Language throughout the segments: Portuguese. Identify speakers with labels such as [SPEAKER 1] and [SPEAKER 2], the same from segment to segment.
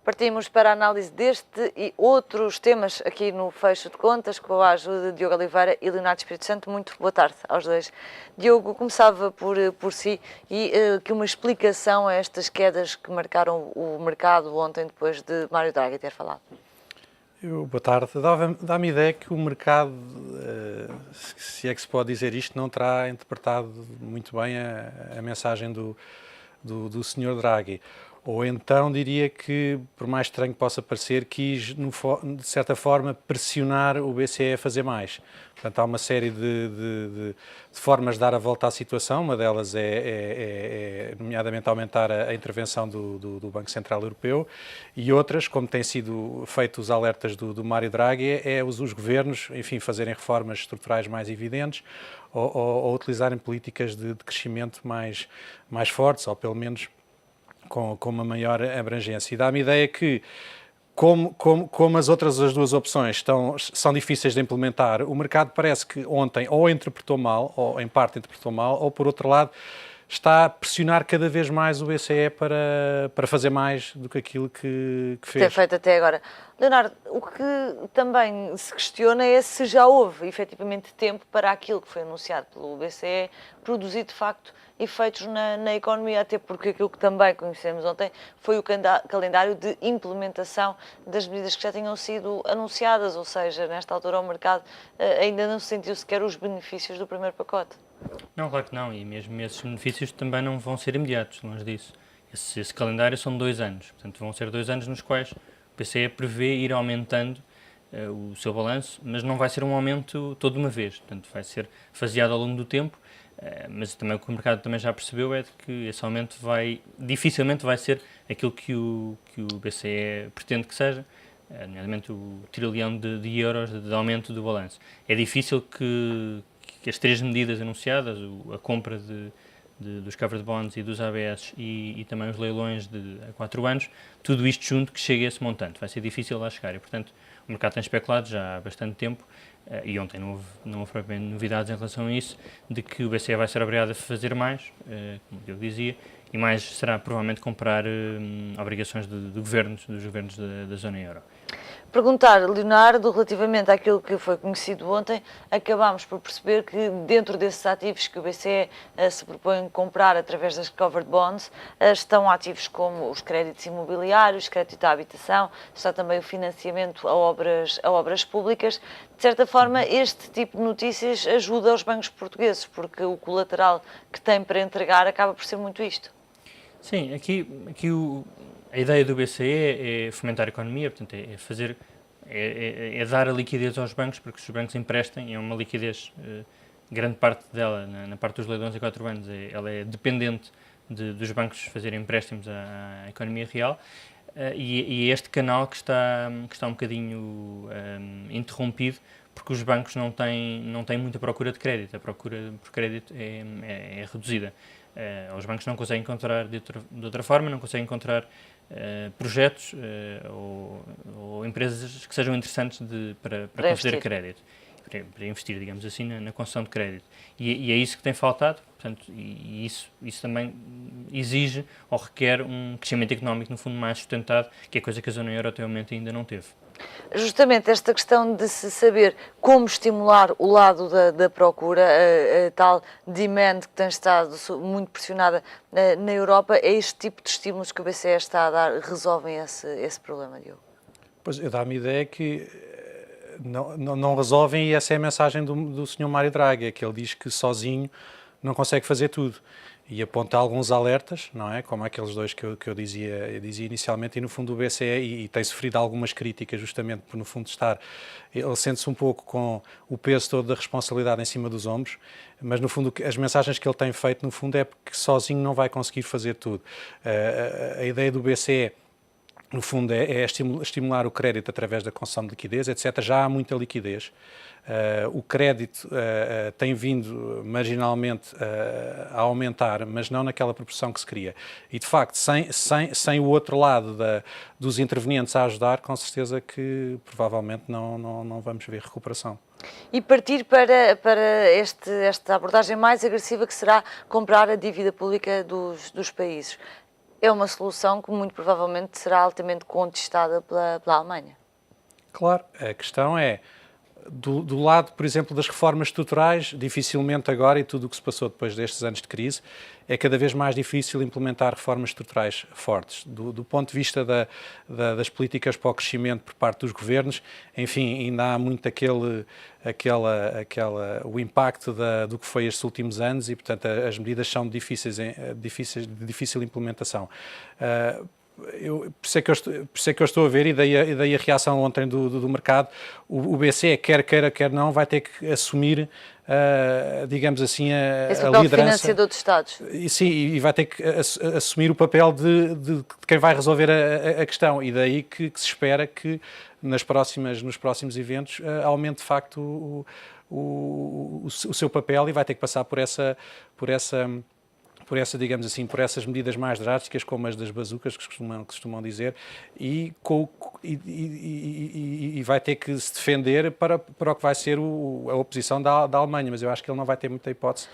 [SPEAKER 1] Partimos para a análise deste e outros temas aqui no Fecho de Contas, com a ajuda de Diogo Oliveira e Leonardo Espírito Santo. Muito boa tarde aos dois. Diogo, começava por si e que uma explicação a estas quedas que marcaram o mercado ontem, depois de Mário Draghi ter falado.
[SPEAKER 2] Boa tarde. Dá-me ideia que o mercado, se é que se pode dizer isto, não terá interpretado muito bem a mensagem do Sr. Draghi. Ou então diria que, por mais estranho que possa parecer, quis, de certa forma, pressionar o BCE a fazer mais. Portanto, há uma série de formas de dar a volta à situação. Uma delas nomeadamente, aumentar a intervenção do Banco Central Europeu, e outras, como têm sido feitos os alertas do Mário Draghi, os governos, enfim, fazerem reformas estruturais mais evidentes ou utilizarem políticas de crescimento mais fortes, ou pelo menos com uma maior abrangência. E dá-me ideia que, como as duas opções são difíceis de implementar, o mercado parece que ontem ou interpretou mal, ou em parte interpretou mal, ou por outro lado está a pressionar cada vez mais o BCE para fazer mais do que aquilo que fez.
[SPEAKER 1] Tem feito até agora. Leonardo, o que também se questiona é se já houve efetivamente tempo para aquilo que foi anunciado pelo BCE produzir de facto efeitos na economia, até porque aquilo que também conhecemos ontem foi o calendário de implementação das medidas que já tinham sido anunciadas, ou seja, nesta altura o mercado ainda não sentiu sequer os benefícios do primeiro pacote.
[SPEAKER 3] Não, claro que não, e mesmo esses benefícios também não vão ser imediatos, longe disso. Esse calendário são 2 anos, portanto vão ser 2 anos nos quais o BCE prevê ir aumentando o seu balanço, mas não vai ser um aumento todo de uma vez, portanto vai ser faseado ao longo do tempo, mas também o que o mercado também já percebeu é de que esse aumento dificilmente vai ser aquilo que o BCE pretende que seja, nomeadamente o trilhão de euros de aumento do balanço. É difícil que as 3 medidas anunciadas, a compra dos covered bonds e dos ABS e também os leilões a 4 anos, tudo isto junto que chegue a esse montante. Vai ser difícil lá chegar e, portanto, o mercado tem especulado já há bastante tempo, e ontem não houve propriamente novidades em relação a isso, de que o BCE vai ser obrigado a fazer mais, como eu dizia, e mais será provavelmente comprar obrigações dos governos da zona euro.
[SPEAKER 1] Perguntar, Leonardo, relativamente àquilo que foi conhecido ontem, acabámos por perceber que dentro desses ativos que o BCE se propõe comprar através das covered bonds, estão ativos como os créditos imobiliários, crédito à habitação, está também o financiamento a obras públicas. De certa forma, este tipo de notícias ajuda os bancos portugueses, porque o colateral que têm para entregar acaba por ser muito isto.
[SPEAKER 3] Sim, aqui a ideia do BCE é fomentar a economia, portanto é dar a liquidez aos bancos, porque se os bancos emprestem, é uma liquidez, grande parte dela, na parte dos leilões a 4 anos, ela é dependente dos bancos fazerem empréstimos à economia real, e é este canal que está um bocadinho interrompido, porque os bancos não têm muita procura de crédito, a procura por crédito é reduzida. Os bancos não conseguem encontrar de outra forma, não conseguem encontrar projetos ou empresas que sejam interessantes para conceder crédito, para investir, digamos assim, na concessão de crédito. E é isso que tem faltado, portanto, e isso também exige ou requer um crescimento económico, no fundo, mais sustentado, que é coisa que a zona euro até o momento ainda não teve.
[SPEAKER 1] Justamente esta questão de se saber como estimular o lado da procura, a tal demand que tem estado muito pressionada na Europa, é este tipo de estímulos que o BCE está a dar, resolvem esse problema, Diogo?
[SPEAKER 2] Pois, dá-me ideia que não resolvem, e essa é a mensagem do Sr. Mário Draghi, que ele diz que sozinho não consegue fazer tudo. E aponta alguns alertas, não é? Como aqueles dois que eu dizia inicialmente, e no fundo o BCE, e tem sofrido algumas críticas justamente por no fundo ele sente-se um pouco com o peso todo da responsabilidade em cima dos ombros, mas no fundo as mensagens que ele tem feito no fundo é porque sozinho não vai conseguir fazer tudo. A ideia do BCE no fundo é estimular o crédito através da concessão de liquidez, etc. Já há muita liquidez. O crédito tem vindo marginalmente a aumentar, mas não naquela proporção que se queria. E, de facto, sem o outro lado dos intervenientes a ajudar, com certeza que provavelmente não vamos ver recuperação.
[SPEAKER 1] E partir para esta abordagem mais agressiva, que será comprar a dívida pública dos países. É uma solução que muito provavelmente será altamente contestada pela Alemanha.
[SPEAKER 2] Claro, a questão é, do lado, por exemplo, das reformas estruturais, dificilmente agora, e tudo o que se passou depois destes anos de crise, é cada vez mais difícil implementar reformas estruturais fortes. Do ponto de vista das políticas para o crescimento por parte dos governos, enfim, ainda há muito o impacto do que foi estes últimos anos e, portanto, as medidas são de difícil implementação. Por isso é que eu estou a ver, e daí a reação ontem do mercado. O BCE, quer queira, quer não, vai ter que assumir, digamos assim,
[SPEAKER 1] Esse
[SPEAKER 2] a
[SPEAKER 1] papel de
[SPEAKER 2] liderança.
[SPEAKER 1] financiador de Estados.
[SPEAKER 2] Sim, e vai ter que assumir o papel de quem vai resolver a questão. E daí que se espera que nos próximos eventos aumente de facto o seu papel, e vai ter que passar por digamos assim, por essas medidas mais drásticas, como as das bazucas, que costumam dizer, e vai ter que se defender para o que vai ser a oposição da Alemanha, mas eu acho que ele não vai ter muita hipótese.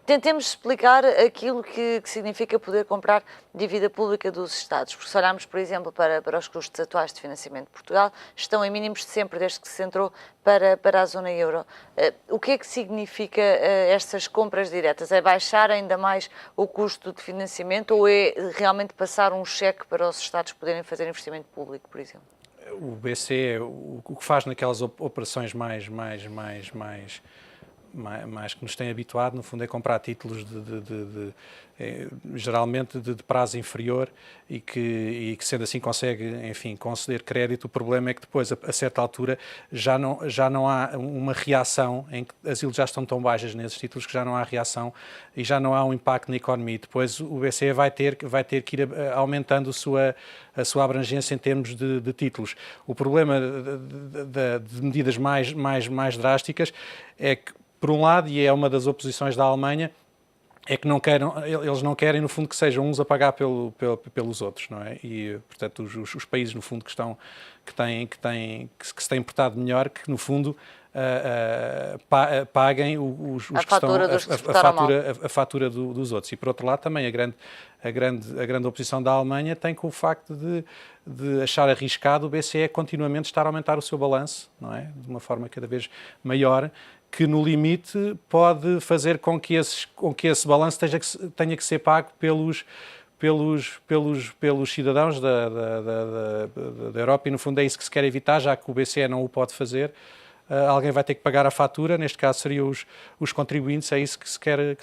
[SPEAKER 1] Tentemos explicar aquilo que significa poder comprar dívida pública dos Estados, porque se olharmos, por exemplo, para os custos atuais de financiamento de Portugal, estão em mínimos de sempre desde que se entrou para a zona euro. O que é que significa estas compras diretas? É baixar ainda mais o custo de financiamento ou é realmente passar um cheque para os Estados poderem fazer investimento público, por exemplo?
[SPEAKER 2] O BCE, o que faz naquelas operações mais que nos tem habituado, no fundo, é comprar títulos geralmente de prazo inferior e que sendo assim consegue, enfim, conceder crédito. O problema é que depois, a certa altura, já não há uma reação, em que as yields já estão tão baixas nesses títulos que já não há reação e já não há um impacto na economia. Depois o BCE vai ter que ir aumentando a sua abrangência em termos de títulos. O problema de medidas mais drásticas é que, por um lado, e é uma das oposições da Alemanha, é que eles não querem, no fundo, que sejam uns a pagar pelos outros, não é? E, portanto, os países, no fundo, que se têm portado melhor, que, no fundo, paguem a fatura dos outros. E, por outro lado, também a grande oposição da Alemanha tem com o facto de achar arriscado o BCE continuamente estar a aumentar o seu balanço, não é? De uma forma cada vez maior, que no limite pode fazer com que esse balanço tenha que ser pago pelos cidadãos da Europa, e no fundo é isso que se quer evitar, já que o BCE não o pode fazer. Alguém vai ter que pagar a fatura, neste caso seriam os contribuintes, é isso que se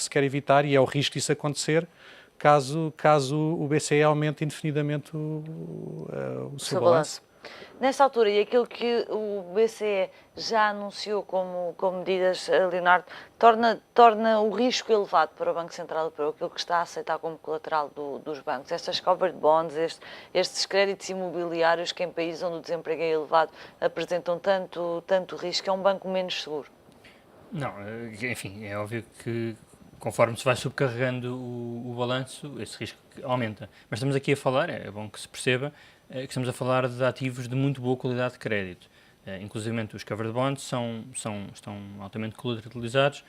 [SPEAKER 2] quer evitar, e é o risco disso acontecer caso o BCE aumente indefinidamente o seu balanço.
[SPEAKER 1] Nesta altura, e aquilo que o BCE já anunciou como medidas, Leonardo, torna o risco elevado para o Banco Central Europeu, aquilo que está a aceitar como colateral dos bancos. Estas covered bonds, estes créditos imobiliários que em países onde o desemprego é elevado apresentam tanto risco, é um banco menos seguro?
[SPEAKER 3] Não, enfim, é óbvio que conforme se vai subcarregando o balanço, esse risco aumenta. Mas estamos aqui a falar, é bom que se perceba, que estamos a falar de ativos de muito boa qualidade de crédito. Inclusive os covered bonds estão altamente colateralizados.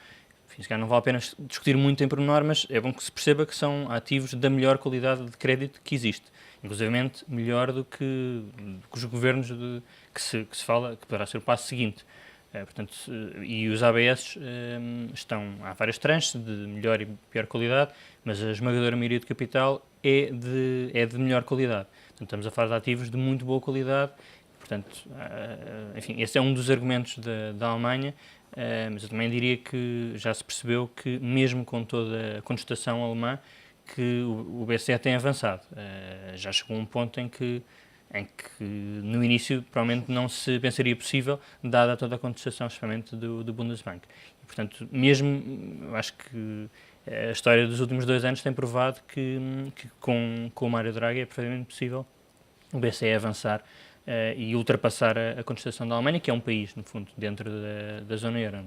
[SPEAKER 3] Enfim, se calhar não vale a pena discutir muito em pormenor, mas é bom que se perceba que são ativos da melhor qualidade de crédito que existe. Inclusive melhor do que os governos que se fala, que poderá ser o passo seguinte. Portanto, e os ABS há várias tranches de melhor e pior qualidade, mas a esmagadora maioria de capital é de melhor qualidade. Portanto, estamos a falar de ativos de muito boa qualidade. Portanto, enfim, esse é um dos argumentos da Alemanha, mas eu também diria que já se percebeu que, mesmo com toda a contestação alemã, que o BCE tem avançado. Já chegou a um ponto em que no início provavelmente não se pensaria possível, dada toda a contestação, especialmente do Bundesbank. E, portanto, eu acho que a história dos últimos 2 anos tem provado que com o Mário Draghi é perfeitamente possível o BCE avançar e ultrapassar a contestação da Alemanha, que é um país, no fundo, dentro da zona euro.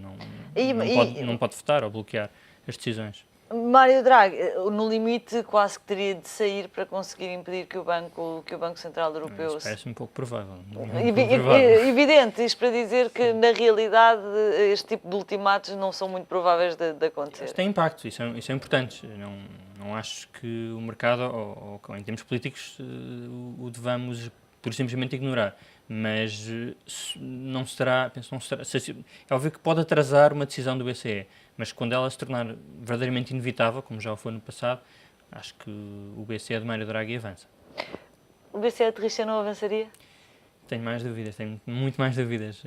[SPEAKER 3] Não pode votar ou bloquear as decisões.
[SPEAKER 1] Mário Draghi, no limite, quase que teria de sair para conseguir impedir que o Banco Central Europeu...
[SPEAKER 3] Isso parece um pouco provável.
[SPEAKER 1] Evidente, isto para dizer que, na realidade, este tipo de ultimatos não são muito prováveis de acontecer.
[SPEAKER 3] Isso tem impacto, isso é importante. Não acho que o mercado, ou em termos políticos, o devamos por simplesmente ignorar. Mas não será, é óbvio que pode atrasar uma decisão do BCE, mas quando ela se tornar verdadeiramente inevitável, como já o foi no passado, acho que o BCE de Mário Draghi avança.
[SPEAKER 1] O BCE de Trichet não avançaria?
[SPEAKER 3] Tenho mais dúvidas, tenho muito mais dúvidas.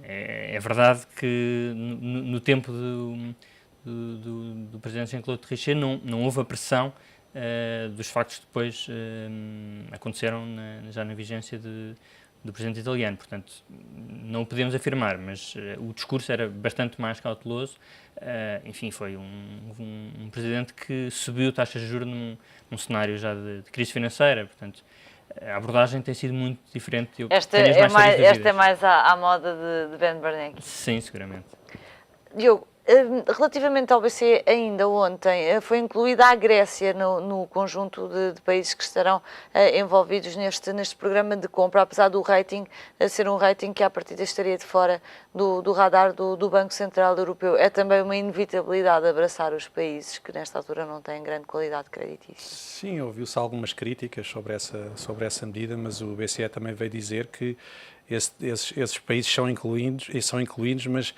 [SPEAKER 3] É verdade que no tempo do presidente Jean-Claude Trichet não houve a pressão dos factos que depois aconteceram já na vigência do presidente italiano. Portanto, não o podemos afirmar, mas o discurso era bastante mais cauteloso. Enfim, foi um presidente que subiu taxas de juros num cenário já de crise financeira. Portanto, a abordagem tem sido muito diferente.
[SPEAKER 1] Esta é mais à moda de Ben Bernanke.
[SPEAKER 3] Sim, seguramente.
[SPEAKER 1] Diogo, relativamente ao BCE, ainda ontem foi incluída a Grécia no conjunto de países que estarão envolvidos neste programa de compra, apesar do rating ser um rating que à partida estaria de fora do radar do Banco Central Europeu. É também uma inevitabilidade abraçar os países que nesta altura não têm grande qualidade creditícia.
[SPEAKER 2] Sim, ouviu-se algumas críticas sobre essa medida, mas o BCE também veio dizer que esses países são incluídos, mas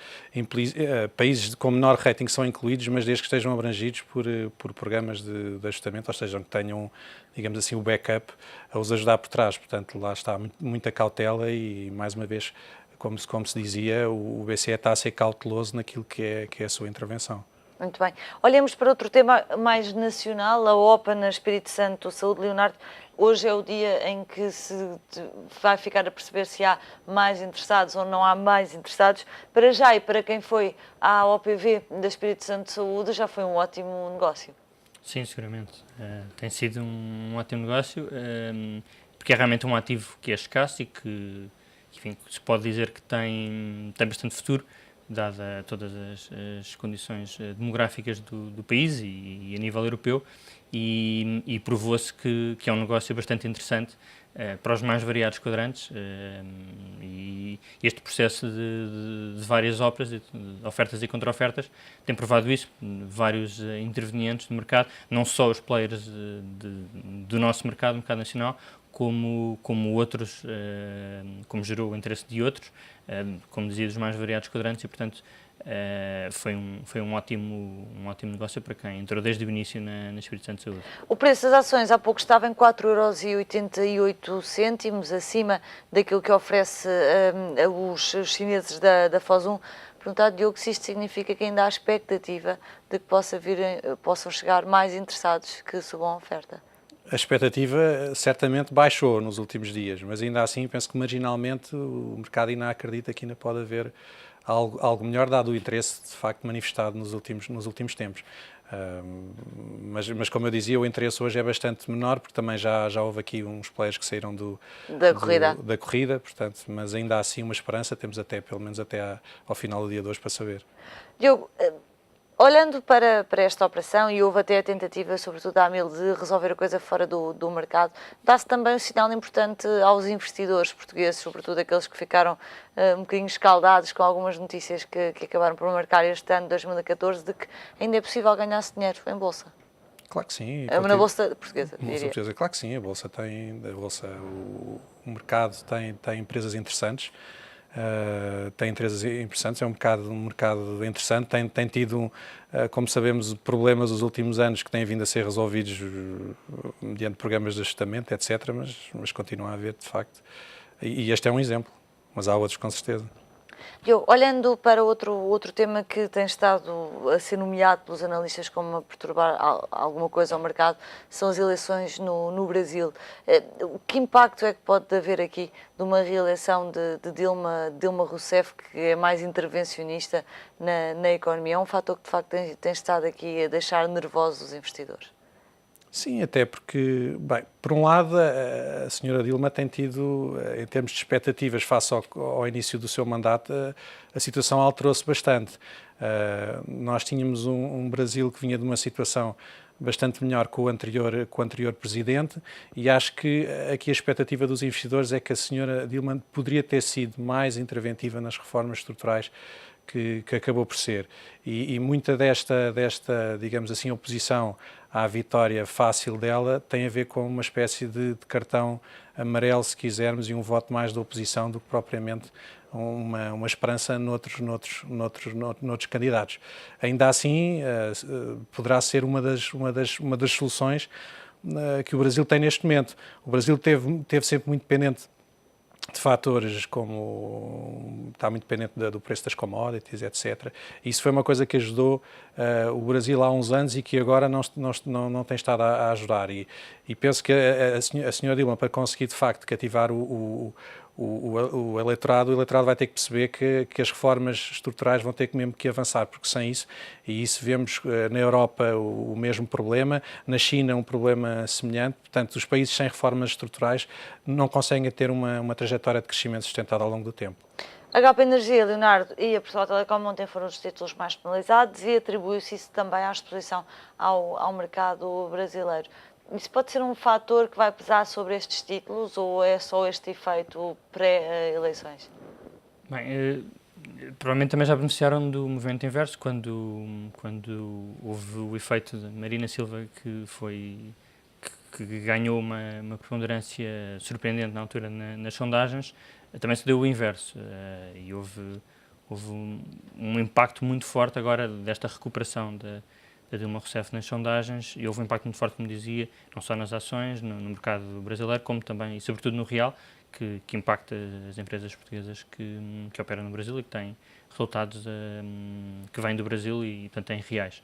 [SPEAKER 2] países com menor rating são incluídos, mas desde que estejam abrangidos por programas de ajustamento, ou seja, que tenham, digamos assim, o backup a os ajudar por trás. Portanto, lá está muita cautela e, mais uma vez, como se dizia, o BCE está a ser cauteloso naquilo que é a sua intervenção.
[SPEAKER 1] Muito bem. Olhemos para outro tema mais nacional, a OPA na Espírito Santo Saúde. Leonardo, hoje é o dia em que se vai ficar a perceber se há mais interessados ou não há mais interessados. Para já e para quem foi à OPV da Espírito Santo Saúde, já foi um ótimo negócio.
[SPEAKER 3] Sim, seguramente. Tem sido um ótimo negócio, porque é realmente um ativo que é escasso e que, enfim, se pode dizer que tem bastante futuro, dada todas as condições demográficas do país e a nível europeu, e provou-se que é um negócio bastante interessante para os mais variados quadrantes, e este processo de várias ofertas e contra-ofertas tem provado isso. Vários intervenientes do mercado, não só os players do nosso mercado nacional, como outros, como gerou o interesse de outros, como dizia, dos mais variados quadrantes, e portanto foi um ótimo negócio para quem entrou desde o início na Espírito Santo Saúde.
[SPEAKER 1] O preço das ações há pouco estava em 4,88€, acima daquilo que oferece os chineses da Fosun. Perguntado, Diogo, se isto significa que ainda há expectativa de que possam chegar mais interessados que subam a oferta.
[SPEAKER 2] A expectativa certamente baixou nos últimos dias, mas ainda assim penso que marginalmente o mercado ainda acredita que ainda pode haver algo melhor, dado o interesse de facto manifestado nos últimos tempos. Mas como eu dizia, o interesse hoje é bastante menor, porque também já houve aqui uns players que saíram da corrida, portanto, mas ainda há assim uma esperança, temos pelo menos até ao final do dia de hoje para saber.
[SPEAKER 1] Diogo, olhando para esta operação, e houve até a tentativa, sobretudo da AMIL, de resolver a coisa fora do mercado, dá-se também um sinal importante aos investidores portugueses, sobretudo aqueles que ficaram um bocadinho escaldados com algumas notícias que acabaram por marcar este ano, 2014, de que ainda é possível ganhar-se dinheiro em Bolsa.
[SPEAKER 2] Claro que sim.
[SPEAKER 1] Na Bolsa Portuguesa, diria.
[SPEAKER 2] Claro que sim, o mercado tem empresas interessantes. Tem empresas interessantes, é um mercado interessante, tem tido, como sabemos, problemas nos últimos anos que têm vindo a ser resolvidos mediante programas de ajustamento, etc., mas continua a haver, de facto, e este é um exemplo, mas há outros com certeza.
[SPEAKER 1] Diogo, olhando para outro tema que tem estado a ser nomeado pelos analistas como a perturbar alguma coisa ao mercado, são as eleições no Brasil. Que impacto é que pode haver aqui de uma reeleição de Dilma Rousseff, que é mais intervencionista na economia? É um fator que de facto tem estado aqui a deixar nervosos os investidores.
[SPEAKER 2] Sim, até porque, bem, por um lado, a senhora Dilma tem tido, em termos de expectativas face ao início do seu mandato, a situação alterou-se bastante. Nós tínhamos um Brasil que vinha de uma situação bastante melhor com o anterior presidente, e acho que aqui a expectativa dos investidores é que a senhora Dilma poderia ter sido mais interventiva nas reformas estruturais que acabou por ser. E muita desta, digamos assim, oposição à vitória fácil dela tem a ver com uma espécie de cartão amarelo, se quisermos, e um voto mais da oposição do que propriamente uma esperança noutros candidatos. Ainda assim, poderá ser uma das soluções que o Brasil tem neste momento. O Brasil teve sempre muito dependente de fatores como está muito dependente do preço das commodities, etc. Isso foi uma coisa que ajudou o Brasil há uns anos e que agora não tem estado a ajudar. E penso que a senhora Dilma, para conseguir de facto cativar o eleitorado vai ter que perceber que as reformas estruturais vão ter mesmo que avançar, porque sem isso, e isso vemos na Europa o mesmo problema, na China um problema semelhante, portanto os países sem reformas estruturais não conseguem ter uma trajetória de crescimento sustentada ao longo do tempo.
[SPEAKER 1] A HP Energia, Leonardo e a Portugal Telecom ontem foram os títulos mais penalizados e atribui-se isso também à exposição ao mercado brasileiro. Isso pode ser um fator que vai pesar sobre estes títulos ou é só este efeito pré-eleições?
[SPEAKER 3] Bem, provavelmente também já beneficiaram do movimento inverso quando houve o efeito de Marina Silva que ganhou uma preponderância surpreendente na altura nas sondagens. Também se deu o inverso e houve um impacto muito forte agora desta recuperação da Dilma Rousseff nas sondagens, e houve um impacto muito forte, como dizia, não só nas ações, no mercado brasileiro, como também, e sobretudo no real, que impacta as empresas portuguesas que operam no Brasil e que têm resultados que vêm do Brasil e, portanto, têm reais.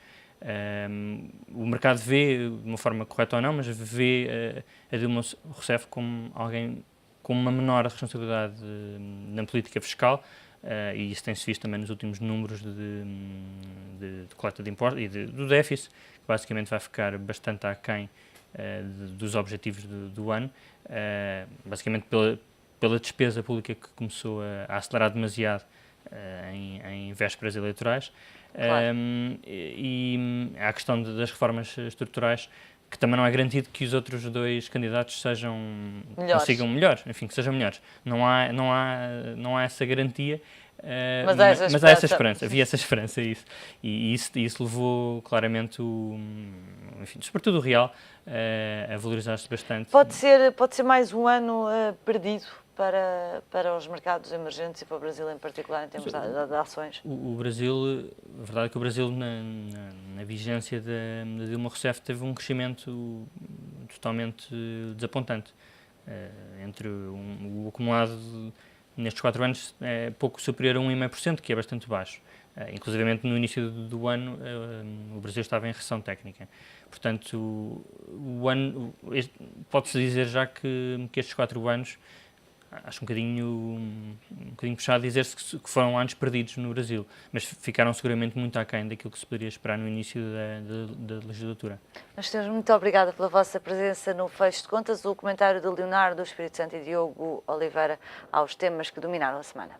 [SPEAKER 3] O mercado vê, de uma forma correta ou não, mas vê a Dilma Rousseff como alguém com uma menor responsabilidade na política fiscal, e isso tem-se visto também nos últimos números de coleta de impostos e do déficit, que basicamente vai ficar bastante aquém dos objetivos do ano, basicamente pela despesa pública que começou a acelerar demasiado em vésperas eleitorais.
[SPEAKER 1] Claro.
[SPEAKER 3] E há a questão das reformas estruturais, que também não é garantido que os outros dois candidatos consigam melhores, enfim, que sejam melhores. Não há essa garantia, mas há essa esperança, havia essa esperança, isso. E isso levou claramente, enfim, sobretudo o real, a valorizar-se bastante.
[SPEAKER 1] Pode ser mais um ano perdido para os mercados emergentes e para o Brasil em particular, em termos de ações?
[SPEAKER 3] O Brasil, a verdade é que o Brasil, na vigência da Dilma Rousseff, teve um crescimento totalmente desapontante. Entre o acumulado nestes 4 anos é pouco superior a 1,5%, que é bastante baixo. Inclusivamente no início do ano o Brasil estava em recessão técnica. Portanto, pode-se dizer já que estes 4 anos, acho um bocadinho puxado dizer-se que foram anos perdidos no Brasil, mas ficaram seguramente muito aquém daquilo que se poderia esperar no início da legislatura.
[SPEAKER 1] Nós temos muito obrigada pela vossa presença no Fecho de Contas. O comentário de Leonardo, do Espírito Santo e Diogo Oliveira aos temas que dominaram a semana.